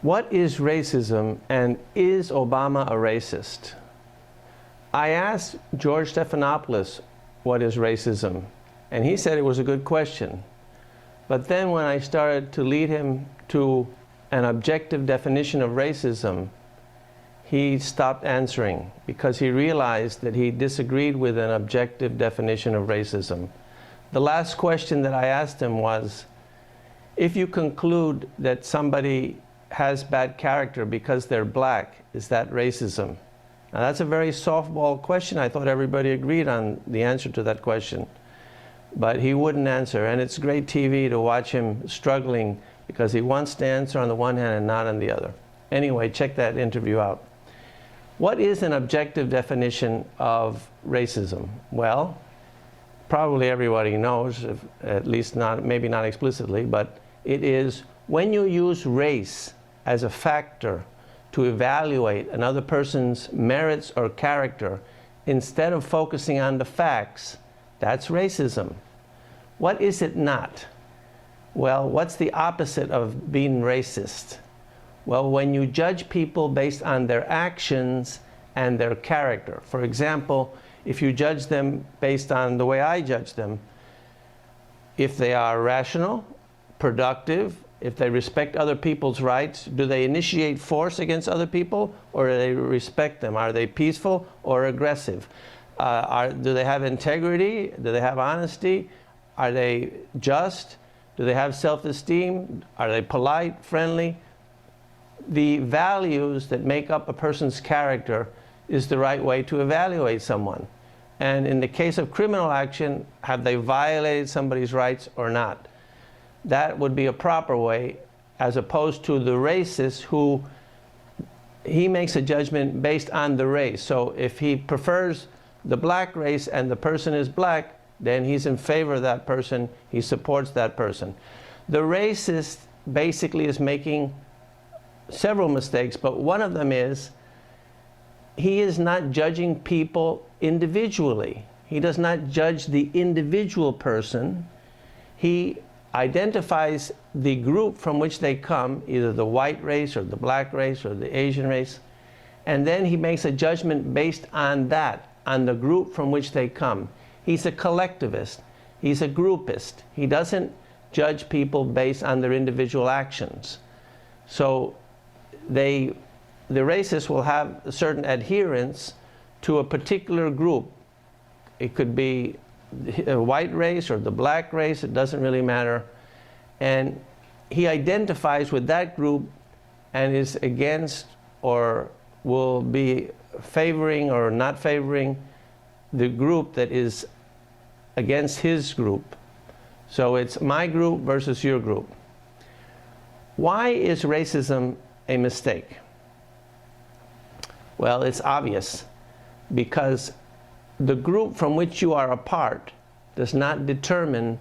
What is racism, and is Obama a racist? I asked George Stephanopoulos what is racism, and he said it was a good question. But then when I started to lead him to an objective definition of racism, he stopped answering because he realized that he disagreed with an objective definition of racism. The last question that I asked him was, if you conclude that somebody has bad character because they're black, is that racism? Now that's a very softball question. I thought everybody agreed on the answer to that question. But he wouldn't answer, and it's great TV to watch him struggling because he wants to answer on the one hand and not on the other. Anyway, check that interview out. What is an objective definition of racism? Well, probably everybody knows, at least not, maybe not explicitly, but it is when you use race as a factor to evaluate another person's merits or character instead of focusing on the facts. That's racism. What is it not? Well, what's the opposite of being racist? Well, when you judge people based on their actions and their character. For example, if you judge them based on the way I judge them, if they are rational, productive, if they respect other people's rights, do they initiate force against other people, or do they respect them? Are they peaceful or aggressive? Do they have integrity? Do they have honesty? Are they just? Do they have self-esteem? Are they polite, friendly? The values that make up a person's character is the right way to evaluate someone. And in the case of criminal action, have they violated somebody's rights or not? That would be a proper way, as opposed to the racist who he makes a judgment based on the race. So if he prefers the black race and the person is black, then he's in favor of that person, he supports that person. The racist basically is making several mistakes, but one of them is he is not judging people individually. He does not judge the individual person. He identifies the group from which they come, either the white race or the black race or the Asian race, and then he makes a judgment based on that, on the group from which they come. He's a collectivist. He's a groupist. He doesn't judge people based on their individual actions. So the racists will have a certain adherence to a particular group. It could be a white race or the black race, it doesn't really matter. And he identifies with that group and is against or will be favoring or not favoring the group that is against his group. So it's my group versus your group. Why is racism a mistake? Well, it's obvious, because the group from which you are a part does not determine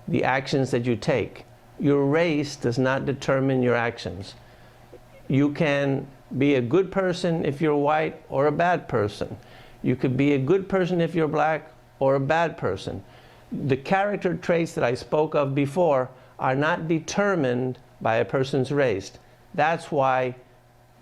the actions that you take. Your race does not determine your actions. You can be a good person if you're white or a bad person. You could be a good person if you're black or a bad person. The character traits that I spoke of before are not determined by a person's race. That's why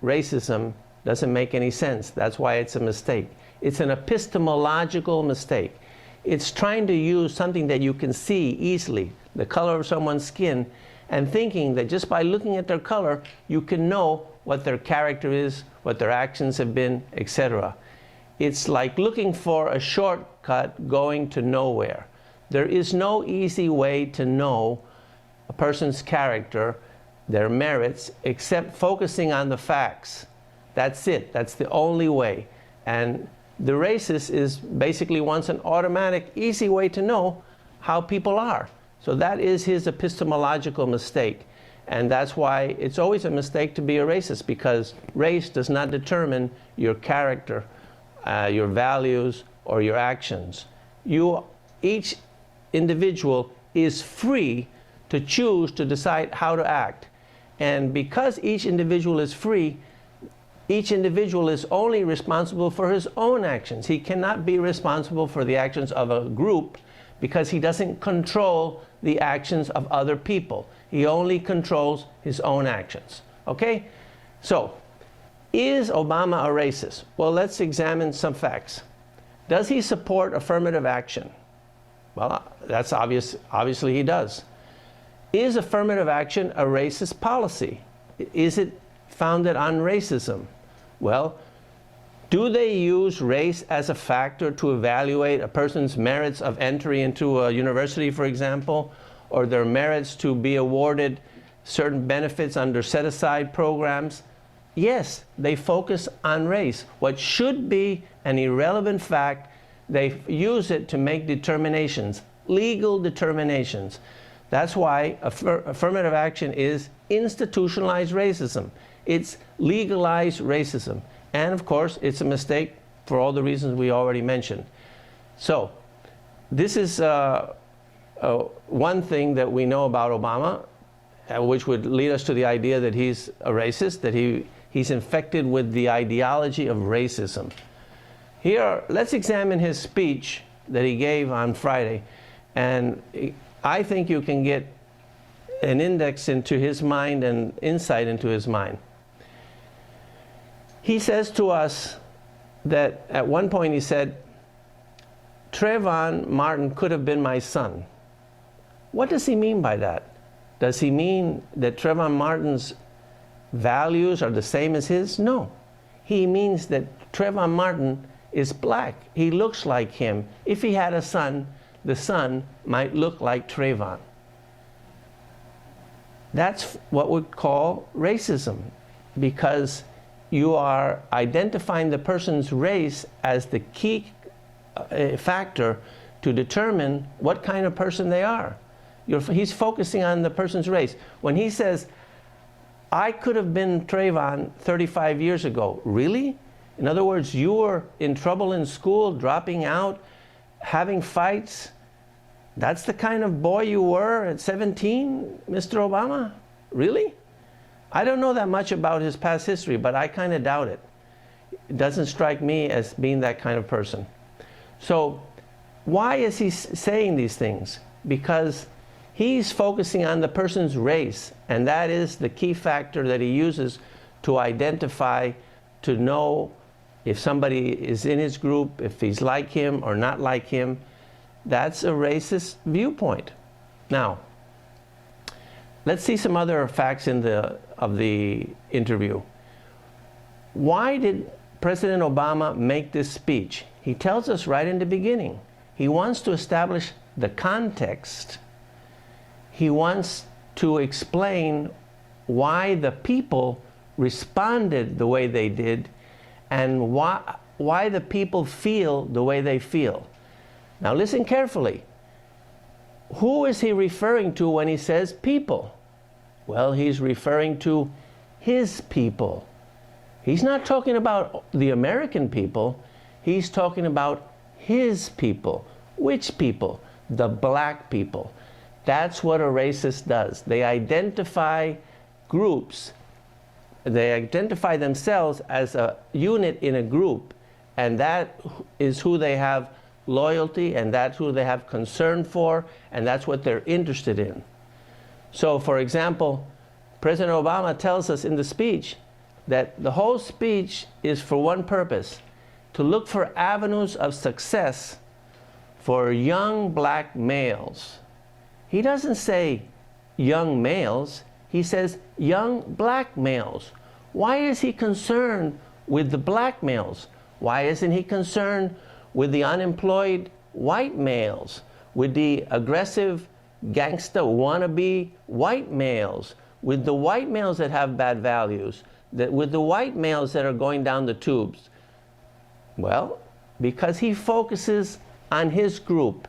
racism doesn't make any sense. That's why it's a mistake. It's an epistemological mistake. It's trying to use something that you can see easily, the color of someone's skin, and thinking that just by looking at their color, you can know what their character is, what their actions have been, etc. It's like looking for a shortcut going to nowhere. There is no easy way to know a person's character, their merits, except focusing on the facts. That's it. That's the only way. And the racist is basically wants an automatic, easy way to know how people are. So that is his epistemological mistake. And that's why it's always a mistake to be a racist, because race does not determine your character, your values, or your actions. Each individual is free to choose to decide how to act. And because each individual is free, each individual is only responsible for his own actions. He cannot be responsible for the actions of a group because he doesn't control the actions of other people. He only controls his own actions. Okay? So, is Obama a racist? Well, let's examine some facts. Does he support affirmative action? Well, that's obvious. Obviously, he does. Is affirmative action a racist policy? Is it founded on racism? Well, do they use race as a factor to evaluate a person's merits of entry into a university, for example, or their merits to be awarded certain benefits under set-aside programs? Yes, they focus on race. What should be an irrelevant fact, they use it to make determinations, legal determinations. That's why affirmative action is institutionalized racism. It's legalized racism. And of course, it's a mistake for all the reasons we already mentioned. So, this is one thing that we know about Obama, which would lead us to the idea that he's a racist, that he's infected with the ideology of racism. Here, let's examine his speech that he gave on Friday. And I think you can get an index into his mind and insight into his mind. He says to us that at one point he said, Trayvon Martin could have been my son. What does he mean by that? Does he mean that Trayvon Martin's values are the same as his? No. He means that Trayvon Martin is black. He looks like him. If he had a son, the son might look like Trayvon. That's what we call racism, because you are identifying the person's race as the key factor to determine what kind of person they are. He's focusing on the person's race. When he says, I could have been Trayvon 35 years ago. Really? In other words, you were in trouble in school, dropping out, having fights. That's the kind of boy you were at 17, Mr. Obama? Really? I don't know that much about his past history, but I kind of doubt it. It doesn't strike me as being that kind of person. So, why is he saying these things? Because he's focusing on the person's race, and that is the key factor that he uses to identify, to know if somebody is in his group, if he's like him or not like him. That's a racist viewpoint. Now, let's see some other facts of the interview. Why did President Obama make this speech? He tells us right in the beginning. He wants to establish the context. He wants to explain why the people responded the way they did and why the people feel the way they feel. Now listen carefully. Who is he referring to when he says people? Well, he's referring to his people. He's not talking about the American people. He's talking about his people. Which people? The black people. That's what a racist does. They identify groups. They identify themselves as a unit in a group, and that is who they have loyalty, and that's who they have concern for, and that's what they're interested in. So, for example, President Obama tells us in the speech that the whole speech is for one purpose: to look for avenues of success for young black males. He doesn't say young males, he says young black males. Why is he concerned with the black males? Why isn't he concerned with the unemployed white males, with the aggressive gangster wannabe white males, with the white males that have bad values, with the white males that are going down the tubes? Well, because he focuses on his group,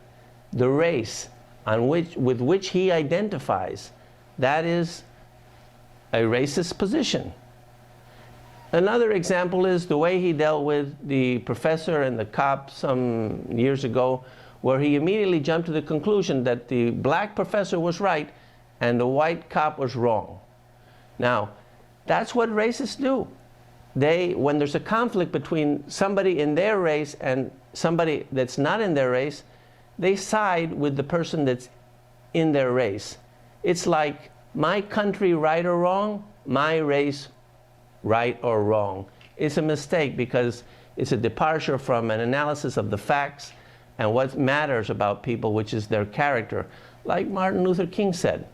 the race with which he identifies. That is a racist position. Another example is the way he dealt with the professor and the cop some years ago, where he immediately jumped to the conclusion that the black professor was right and the white cop was wrong. Now, that's what racists do. When there's a conflict between somebody in their race and somebody that's not in their race, they side with the person that's in their race. It's like my country right or wrong, my race right or wrong. It's a mistake because it's a departure from an analysis of the facts and what matters about people, which is their character. Like Martin Luther King said,